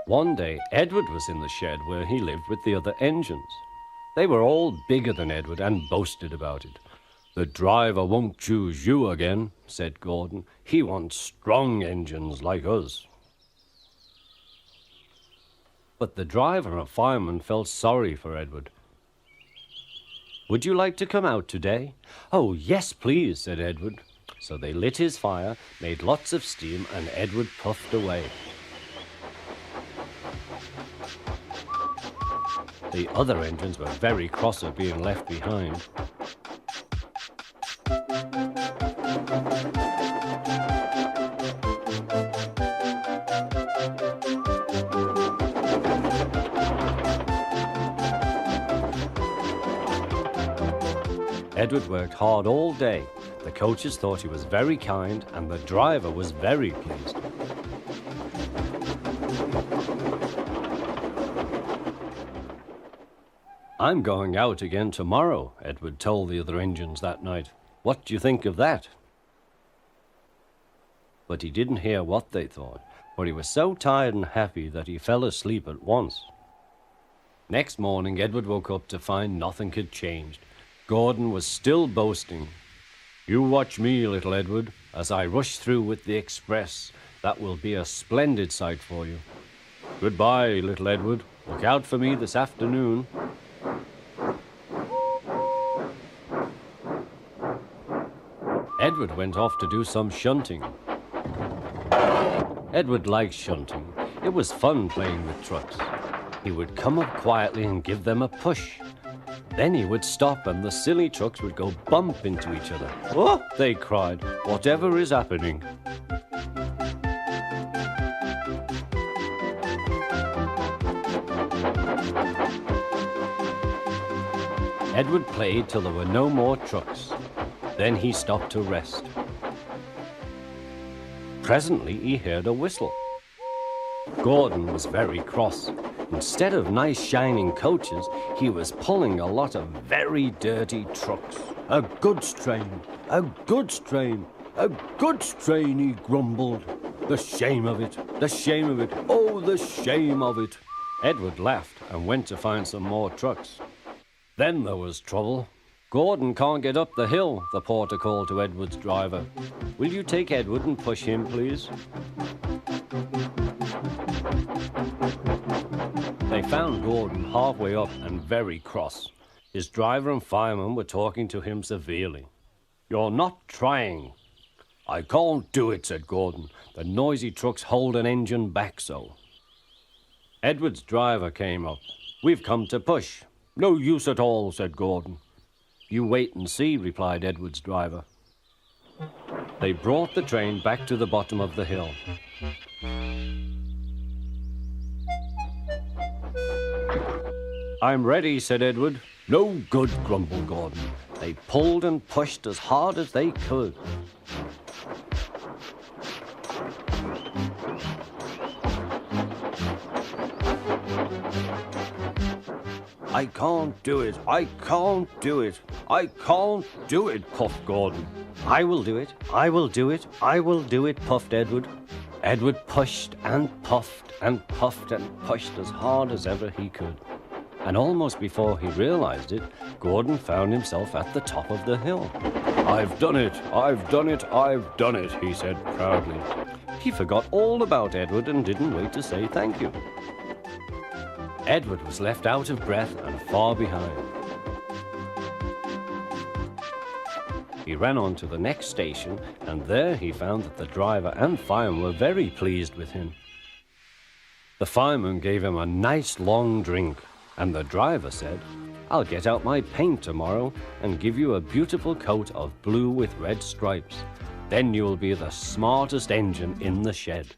One day, Edward was in the shed where he lived with the other engines. They were all bigger than Edward and boasted about it. "The driver won't choose you again," said Gordon. "He wants strong engines like us." But the driver and fireman felt sorry for Edward. "Would you like to come out today?" "Oh, yes, please," said Edward. So they lit his fire, made lots of steam, and Edward puffed away. The other engines were very cross at being left behind. Edward worked hard all day. The coaches thought he was very kind, and the driver was very pleased. "I'm going out again tomorrow," Edward told the other engines that night. "What do you think of that?" But he didn't hear what they thought, for he was so tired and happy that he fell asleep at once. Next morning, Edward woke up to find nothing had changed. Gordon was still boasting. "You watch me, little Edward, as I rush through with the express. That will be a splendid sight for you. Goodbye, little Edward. Look out for me this afternoon." Edward went off to do some shunting. Edward liked shunting. It was fun playing with trucks. He would come up quietly and give them a push. Then he would stop and the silly trucks would go bump into each other. "Oh!" they cried. "Whatever is happening?" Edward played till there were no more trucks. Then he stopped to rest. Presently he heard a whistle. Gordon was very cross. Instead of nice shining coaches, he was pulling a lot of very dirty trucks. "A goods train, a goods train, a goods train," he grumbled. "The shame of it, the shame of it, oh, the shame of it." Edward laughed and went to find some more trucks. Then there was trouble. "Gordon can't get up the hill," the porter called to Edward's driver. "Will you take Edward and push him, please?" They found Gordon halfway up and very cross. His driver and fireman were talking to him severely. "You're not trying." "I can't do it," said Gordon. "The noisy trucks hold an engine back so." Edward's driver came up. "We've come to push." "No use at all," said Gordon. "You wait and see," replied Edward's driver. They brought the train back to the bottom of the hill. "I'm ready," said Edward. "No good," grumbled Gordon. They pulled and pushed as hard as they could. "I can't do it, I can't do it, I can't do it," puffed Gordon. "I will do it, I will do it, I will do it," puffed Edward. Edward pushed and puffed and puffed and pushed as hard as ever he could. And almost before he realized it, Gordon found himself at the top of the hill. "I've done it, I've done it, I've done it," he said proudly. He forgot all about Edward and didn't wait to say thank you. Edward was left out of breath and far behind. He ran on to the next station, and there he found that the driver and fireman were very pleased with him. The fireman gave him a nice long drink, and the driver said, "I'll get out my paint tomorrow and give you a beautiful coat of blue with red stripes. Then you'll be the smartest engine in the shed."